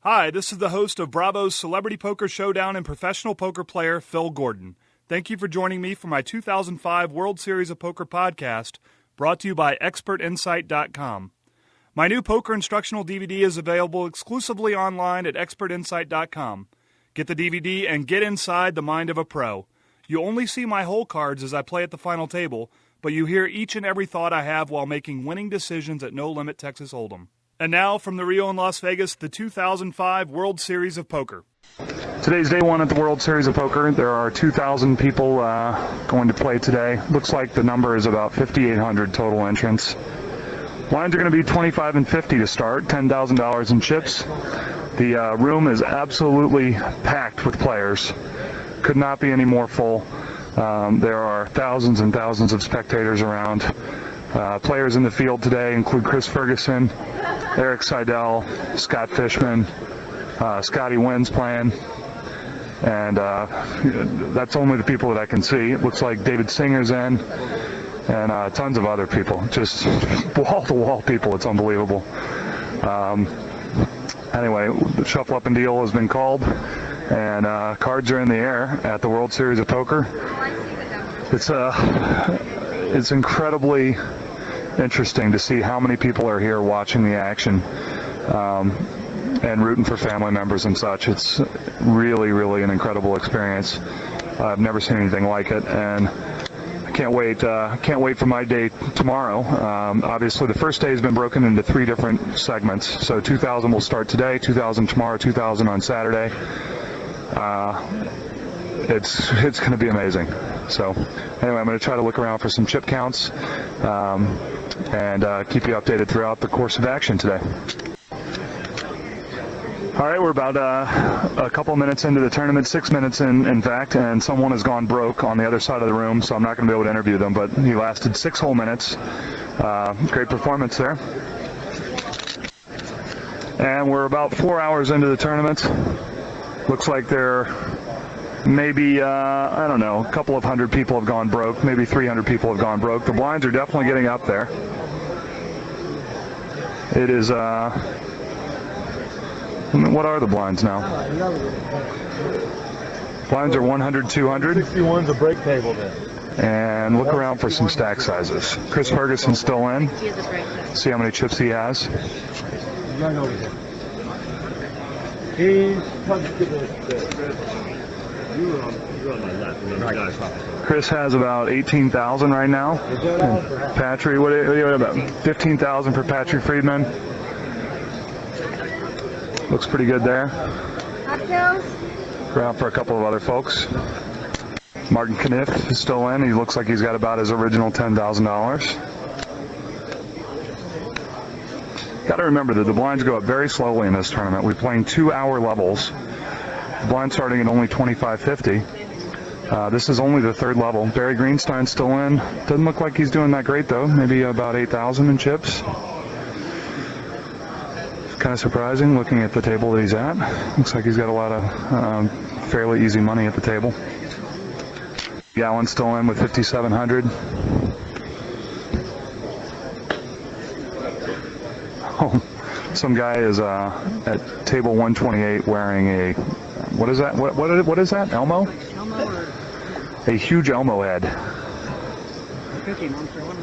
Hi, this is the host of Bravo's Celebrity Poker Showdown and professional poker player, Phil Gordon. Thank you for joining me for my 2005 World Series of Poker podcast, brought to you by ExpertInsight.com. My new poker instructional DVD is available exclusively online at ExpertInsight.com. Get the DVD and get inside the mind of a pro. You only see my hole cards as I play at the final table, but you hear each and every thought I have while making winning decisions at No Limit Texas Hold'em. And now, from the Rio in Las Vegas, the 2005 World Series of Poker. Today's day one at the World Series of Poker. There are 2,000 people going to play today. Looks like the number is about 5,800 total entrants. Lines are going to be 25 and 50 to start, $10,000 in chips. The room is absolutely packed with players. Could not be any more full. There are thousands and thousands of spectators around. Players in the field today include Chris Ferguson, Eric Seidel, Scott Fishman, Scotty Wynn's playing, and that's only the people that I can see. It looks like David Singer's in, and tons of other people. Just wall-to-wall people. It's unbelievable. Anyway, the shuffle up and deal has been called, and cards are in the air at the World Series of Poker. It's incredibly interesting to see how many people are here watching the action and rooting for family members and such. It's really, really an incredible experience. I've never seen anything like it, and I can't wait for my day tomorrow. Obviously, the first day has been broken into 3 different segments. So 2,000 will start today, 2,000 tomorrow, 2,000 on Saturday. It's going to be amazing. So anyway, I'm going to try to look around for some chip counts and keep you updated throughout the course of action today. All right, we're about a couple minutes into the tournament, 6 minutes in fact, and someone has gone broke on the other side of the room, so I'm not going to be able to interview them, but he lasted 6 whole minutes. Great performance there. And we're about 4 hours into the tournament. Looks like there maybe, I don't know, a couple of hundred people have gone broke, maybe 300 people have gone broke. The blinds are definitely getting up there. It is, what are the blinds now? Blinds are 100, 200. 61's a break table then. And look around for some stack sizes. Chris Ferguson's still in. See how many chips he has. Right over here. He's coming to the you're on my left. Chris has about 18,000 right now. Patry, what are you about? 15,000 for Patry Friedman. Looks pretty good there. Around for a couple of other folks. Martin Kniff is still in. He looks like he's got about his original $10,000. Got to remember that the blinds go up very slowly in this tournament. We're playing 2-hour levels. Blind starting at only 25.50. This is only the 3rd level. Barry Greenstein's still in. Doesn't look like he's doing that great though. Maybe about 8,000 in chips. Kind of surprising looking at the table that he's at. Looks like he's got a lot of fairly easy money at the table. Gowan's still in with 5,700. Oh, some guy is at table 128 wearing a, what is that? What is that? Elmo? A huge Elmo head.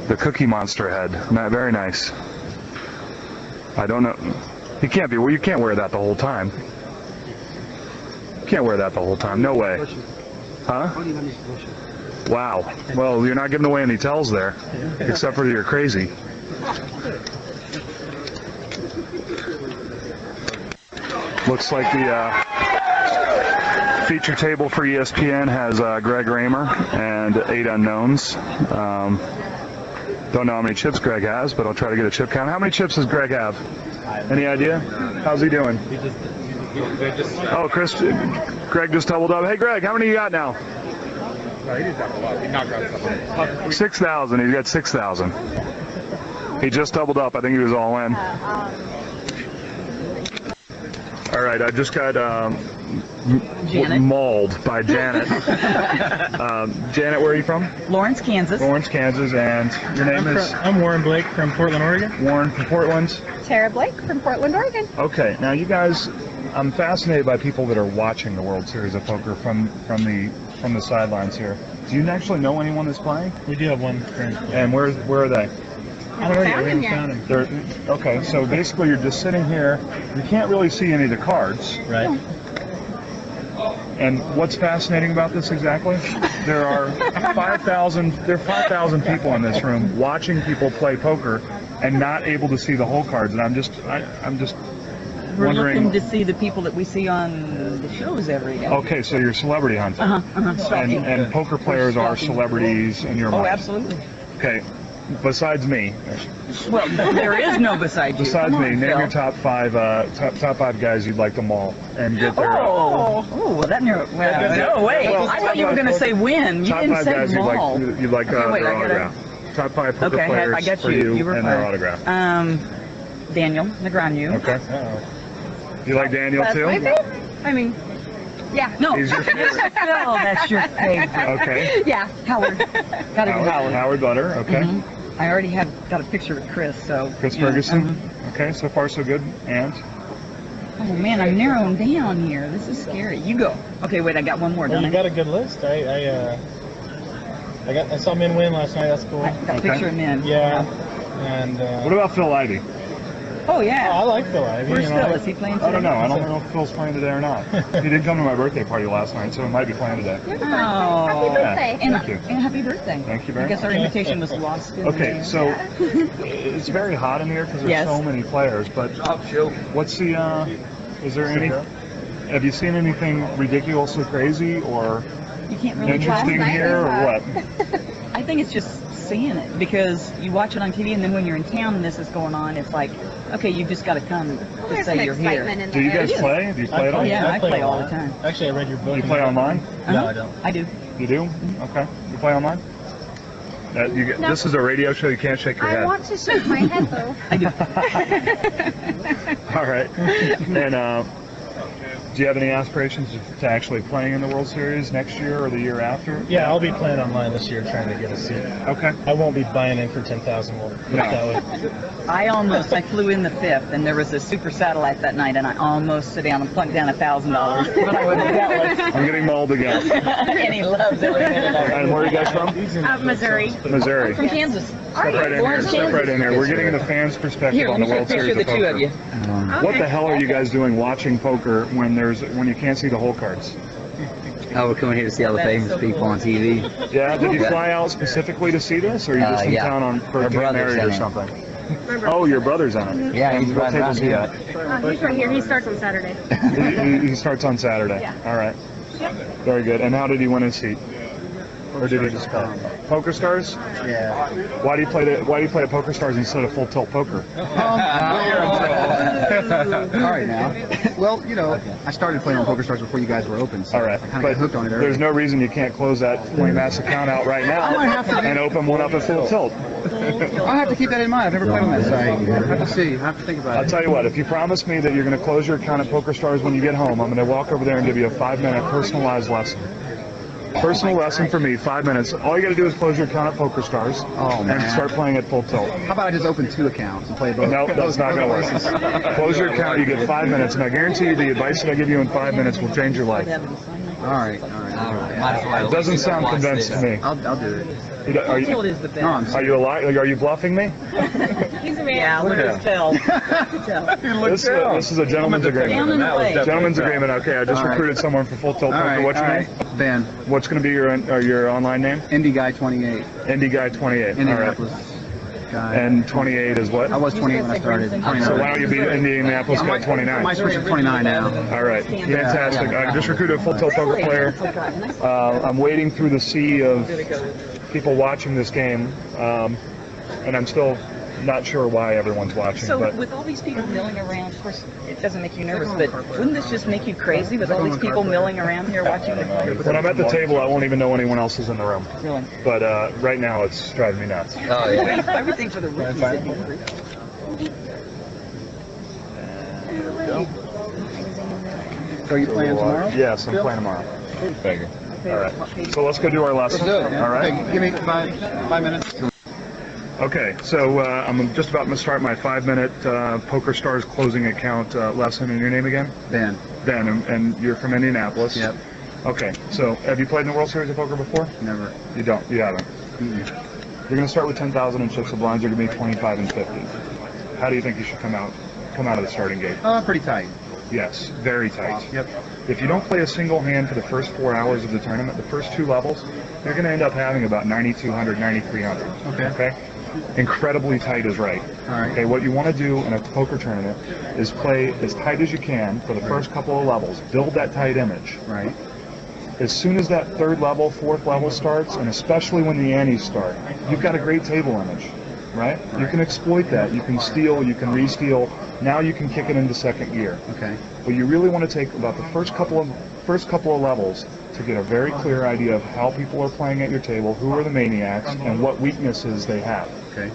The Cookie Monster head. Very nice. I don't know. You can't be. Well, you can't wear that the whole time. You can't wear that the whole time. No way. Huh? Wow. Well, you're not giving away any tells there, except for you're crazy. Looks like the feature table for ESPN has Greg Raymer and 8 unknowns. Don't know how many chips Greg has, but I'll try to get a chip count. How many chips does Greg have? Any idea? How's he doing? Oh, Greg just doubled up. Hey, Greg, how many you got now? No, he didn't double up. He knocked out 6,000. He's got 6,000. He just doubled up. I think he was all in. All right, I just got mauled by Janet. Janet, where are you from? Lawrence, Kansas. Lawrence, Kansas, and your name is? I'm Warren Blake from Portland, Oregon. Warren from Portland. Tara Blake from Portland, Oregon. Okay, now you guys I'm fascinated by people that are watching the World Series of Poker from the sidelines here. Do you actually know anyone that's playing? We do have one friend. And where are they? I haven't found him. They're, okay, so basically you're just sitting here. You can't really see any of the cards. Right. And what's fascinating about this exactly? There are 5,000 people in this room watching people play poker and not able to see the whole cards. And I'm just We're wondering. looking to see the people that we see on the shows every day. Okay, so you're celebrity hunting. And poker players are celebrities in your mind. Oh, absolutely. Okay, besides me. Well, there is no beside you. Besides Come me, on, name Phil. your top five guys you'd like to maul and get their Oh, well, that narrowed. Well, no, wait. I thought you were going to say win. You top didn't five say guys mall. you'd like Okay, wait, their I gotta- autograph. Top five poker Okay, players I got for you. You were and their fine. autograph. Daniel Negreanu. Okay. You like Daniel That's too? my favorite. I mean, yeah. No, He's your favorite. Phil, that's your favorite. Okay. Yeah. Howard. Gotta be Howard. Howard Butter. Okay. Mhm. I already have got a picture with Chris, so. Chris yeah, Ferguson. mhm. Okay, so far so good. And Oh man, I'm narrowing down here. This is scary. You go. Okay, wait, I got one more, Well, don't you I? got a good list. I saw Min win last night. That's cool. I got a picture of men. Yeah. And what about Phil Ivey? Oh yeah. I like Phil Ivey. Where's you know. Phil? Is he playing today? I don't know. I don't know if Phil's playing today or not. He did come to my birthday party last night, so he might be playing today. Oh. Happy birthday. And, Thank you. and happy birthday. Thank you very I guess much. our invitation was lost in Okay, the so it's very hot in here because there's Yes. so many players. But what's the? Is there any? Have you seen anything ridiculously crazy or you can't really interesting night here, or was, what? I think it's just seeing it because you watch it on TV and then when you're in town and this is going on, it's like, okay, you just got to come to There's say some you're here. excitement in Do you there. guys play? Do you play at all? yeah, I play all the online. time. Actually, I read your book. You play online? Uh-huh. I don't. I do. You do? Okay. You play online? No. This is a radio show. You can't shake your I head. want to shake my head though. I do. All right. And do you have any aspirations to actually playing in the World Series next year or the year after? Yeah, I'll be playing online this year, trying to get a seat. Okay. I won't be buying in for 10,000. No. I flew in the fifth and there was a super satellite that night and I almost sit down and plunked down $1,000. But I wouldn't do that I'm getting mauled again. and he loves every minute of it. And where are you guys from? Missouri. Missouri. From Kansas. Step right in here. Lawrence, Step Kansas. right in here. We're getting the fans' perspective Here, on let the me show a World picture Series of the of two poker. of you. What the hell are you guys doing watching poker when you can't see the whole cards? Oh, we're coming here to see all the That's famous so people cool. on TV. Yeah. Did you Yeah. fly out specifically to see this, or are you just in Yeah. town for Our getting brother's married or in it. something? Oh, your brother's on it. Yeah, he's What running table around is he here. at? He's right here. He starts on Saturday. He starts on Saturday. Yeah. All right. Very good. And how did he win his seat? Or did he just play? Poker Stars? Yeah. Why do you play at Poker Stars instead of Full Tilt Poker? All right now. Well, you know, I started playing on PokerStars before you guys were open, so All right. I kind of got hooked on it early. There's no reason you can't close that PointMass account out right now and open one up at Full Tilt. I'll have to keep that in mind. I've never played on that site. I have to see. I have to think about I'll it. tell you what, if you promise me that you're going to close your account at Poker Stars when you get home, I'm going to walk over there and give you a 5-minute personalized lesson. Personal lesson for me, 5 minutes. All you got to do is close your account at Poker Stars Oh, and man. start playing at Full Tilt. How about I just open 2 accounts and play both? No, that's not going to work. Close your account, you get 5 minutes, and I guarantee you the advice that I give you in 5 minutes will change your life. It All right. Might as well. doesn't sound convinced to me. I'll do it. Are Tilt you, is the best. No, I'm are you Are you bluffing me? He's a man. Yeah, look at Phil. This is a gentleman's Down agreement. and away. Gentleman's agreement. Okay, I just All right. recruited someone for Full Tilt All Poker. right. What's all your right. name? Ben, What's going to be your online name? Indie Guy 28, Indie Guy 28. All right. Indianapolis guy. And 28 is what? I was 28 when I started. 29. So why don't you be Indianapolis Guy 29? I switched to 29 now. All right, fantastic. I just recruited a Full Tilt Poker player. I'm wading through the sea of people watching this game, and I'm still not sure why everyone's watching. So But with all these people milling around, of course, it doesn't make you nervous, but wouldn't this just make you crazy with all these people milling around here watching the play? when I'm at the table, I won't even know anyone else is in the room. Really? But right now, it's driving me nuts. Oh, yeah. Everything for the rookies. it'd be great. So you playing tomorrow? Yes, I'm playing tomorrow. All right. So let's go do our lesson. All right. Okay, give me 5 minutes. Okay, so I'm just about to start my 5-minute Poker Stars closing account lesson. And your name again? Ben. Ben, and you're from Indianapolis? Yep. Okay, so have you played in the World Series of Poker before? Never. You don't? You haven't? Mm-mm. You're going to start with 10,000 and chips of blinds. You're going to be 25 and 50. How do you think you should come out of the starting gate? Pretty tight. Yes, very tight. Yep. If you don't play a single hand for the first 4 hours of the tournament, the first 2 levels, you're going to end up having about 9,200, 9,300. Okay. Okay? Incredibly tight is right. All right. Okay, what you want to do in a poker tournament is play as tight as you can for the first couple of levels. Build that tight image. Right. As soon as that 3rd level, 4th level starts, and especially when the antes start, you've got a great table image, right? You can exploit that. You can steal, you can re-steal. Now you can kick it into 2nd gear. Okay. But you really want to take about the first couple of levels to get a very clear idea of how people are playing at your table, who are the maniacs, and what weaknesses they have. Okay.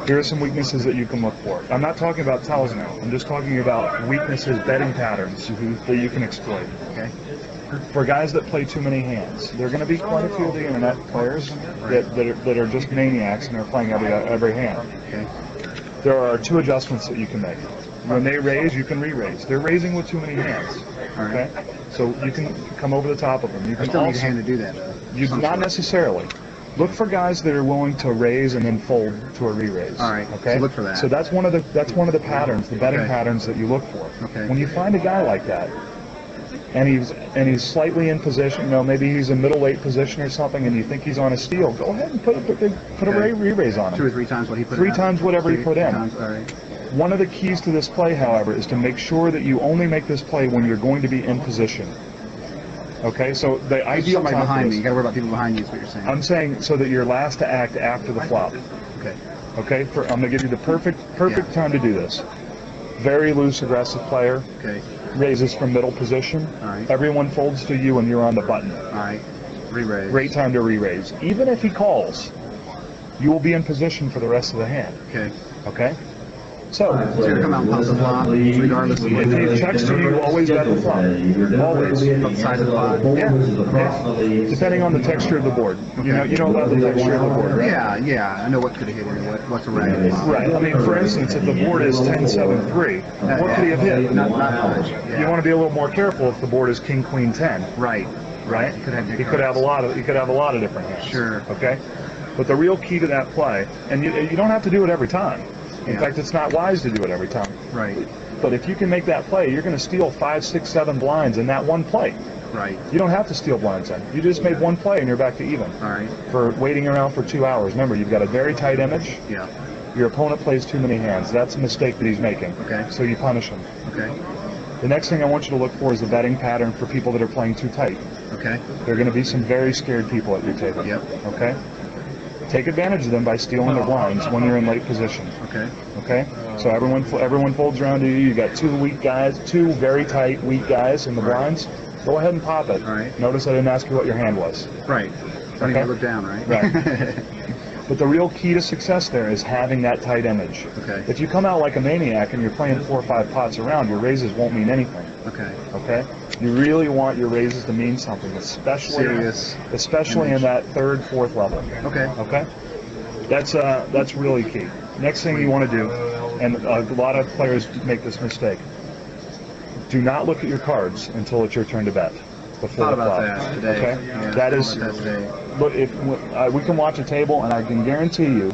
Here are some weaknesses that you can look for. I'm not talking about tells now. I'm just talking about weaknesses, betting patterns that you can exploit. Okay. For guys that play too many hands, there are going to be quite a few of the internet players that are just maniacs and are playing every hand. Okay. There are 2 adjustments that you can make. When they raise, you can re-raise. They're raising with too many hands. Okay, so you can come over the top of them. You I can still need a also, hand to do that, though. you not necessarily. Look for guys that are willing to raise and then fold to a re-raise. All right, Okay. so look for that. So that's one of the patterns, the betting Okay. patterns that you look for. Okay. When you find a guy like that, and he's slightly in position, maybe he's in middle weight position or something, and you think he's on a steal, go ahead and put a re-raise on him. 2 or 3 times what he put 3 in. times whatever you put in. Times, all right. One of the keys to this play, however, is to make sure that you only make this play when you're going to be in position. Okay, so the There's ideal somebody time for behind me. this- You got to worry about people behind you. Is what you're saying. I'm saying so that you're last to act after the flop. Okay. Okay, I'm going to give you the perfect Yeah. time to do this. Very loose, aggressive player, Okay. raises from middle position. All right. Everyone folds to you and you're on the button. All right. Re-raise. Great time to re-raise. Even if he calls, you will be in position for the rest of the hand. Okay. Okay? So, So you're gonna come out and pop the flop, regardless of what if he checks to you, always bet the flop. Always. outside of the flop. Yeah. Depending on the texture of the board. You know about the texture of the board, right? Yeah. I know what could have hit here. What's a ragged flop. Right. I mean, for instance, if the board is 10-7-3, what could he have hit? Not much. You want to be a little more careful if the board is King Queen 10, Right. right? He could have He could have a lot of different hands. Sure. Okay. But the real key to that play, and you don't have to do it every time. In Yeah. fact, it's not wise to do it every time. Right. But if you can make that play, you're going to steal 5, 6, 7 blinds in that one play. Right. You don't have to steal blinds in. You just made one play and you're back to even. All right. For waiting around for 2 hours. Remember, you've got a very tight image. Yeah. Your opponent plays too many hands. That's a mistake that he's making. Okay. So you punish him. Okay. The next thing I want you to look for is the betting pattern for people that are playing too tight. Okay. There are going to be some very scared people at your table. Yep. Okay? Take advantage of them by stealing their blinds when you're in late position. Okay. Okay? So everyone folds around to you. You got 2 weak guys, 2 very tight, weak guys in the blinds. Go ahead and pop it. All right. Notice I didn't ask you what your hand was. Right. Don't Okay. even look down, right? Right. But the real key to success there is having that tight image. Okay. If you come out like a maniac and you're playing 4 or 5 pots around, your raises won't mean anything. Okay. Okay? You really want your raises to mean something, especially in that 3rd, 4th level. Okay. Okay? That's really key. Next thing you want to do, and a lot of players make this mistake, do not look at your cards until it's your turn to bet. Before Thought the about flop. that today. Okay? Yeah, That thought is, about that today. look, if we can watch a table, and I can guarantee you,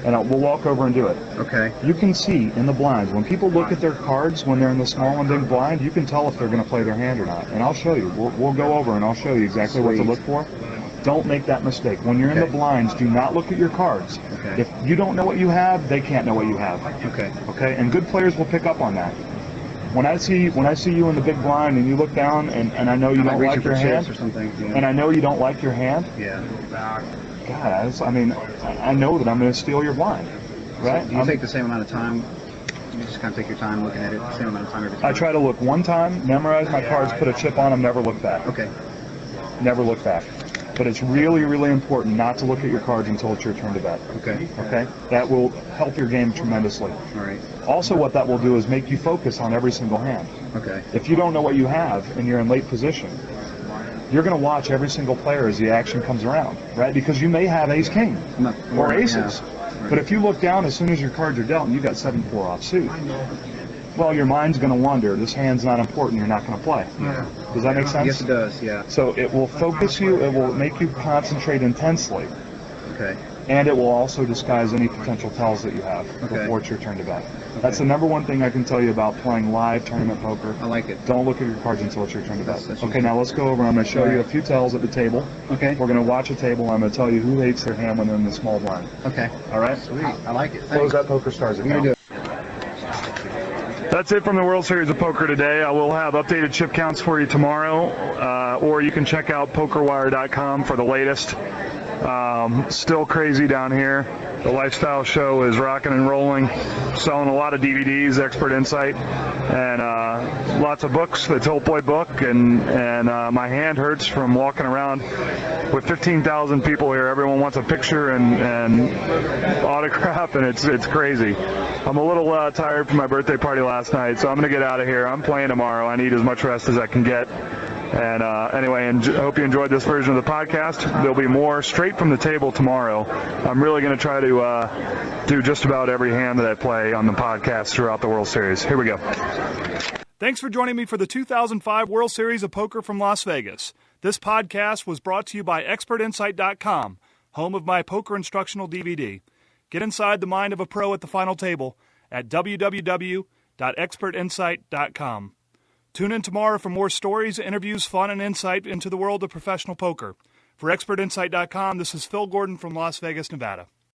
and we'll walk over and do it. Okay. You can see in the blinds, when people look at their cards when they're in the small and big blind, you can tell if they're going to play their hand or not. And I'll show you. We'll go over and I'll show you exactly what to Sweet. look for. Don't make that mistake. When you're in the Okay. blinds, do not look at your cards. Okay. If you don't know what you have, they can't know what you have. Okay. Okay? And good players will pick up on that. When I see you in the big blind and you look down and I know you I'm don't reaching like for your chips hand, or something. Yeah. and I know you don't like your hand, Yeah. God, I know that I'm going to steal your blind. Right? Do you take the same amount of time? You just kind of take your time looking at it, the same amount of time every time? I try to look one time, memorize my cards, put a chip on them, never look back. Okay. Never look back. But it's really, really important not to look at your cards until it's your turn to bet. Okay. Okay? That will help your game tremendously. All right. Also, what that will do is make you focus on every single hand. Okay. If you don't know what you have and you're in late position, you're going to watch every single player as the action comes around, right? Because you may have ace-king Not- or yeah. aces. Right. But if you look down as soon as your cards are dealt and you got 7-4 offsuit, well, your mind's going to wander. This hand's not important. You're not going to play. Yeah. Does that make sense? Yes, it does. Yeah. So it will focus you. It will make you concentrate intensely. Okay. And it will also disguise any potential tells that you have Okay. before it's your turn to bet. That's the number one thing I can tell you about playing live tournament poker. I like it. Don't look at your cards until it's your turn to bet. That's Okay, now let's go over. I'm going to show you a few tells at the table. Okay. We're going to watch a table. I'm going to tell you who hates their hand when they're in the small blind. Okay. All right? Sweet. I like it. Close Thanks. that Poker Stars I'm gonna do account. it. That's it from the World Series of Poker today. I will have updated chip counts for you tomorrow, or you can check out PokerWire.com for the latest. Still crazy down here. The Lifestyle Show is rocking and rolling, selling a lot of DVDs, Expert Insight, and lots of books, the Tilt Boy book, and my hand hurts from walking around with 15,000 people here. Everyone wants a picture and autograph, and it's crazy. I'm a little tired from my birthday party last night, so I'm going to get out of here. I'm playing tomorrow. I need as much rest as I can get. And anyway, hope you enjoyed this version of the podcast. There'll be more straight from the table tomorrow. I'm really going to try to do just about every hand that I play on the podcast throughout the World Series. Here we go. Thanks for joining me for the 2005 World Series of Poker from Las Vegas. This podcast was brought to you by ExpertInsight.com, home of my poker instructional DVD. Get inside the mind of a pro at the final table at www.expertinsight.com. Tune in tomorrow for more stories, interviews, fun, and insight into the world of professional poker. For ExpertInsight.com, this is Phil Gordon from Las Vegas, Nevada.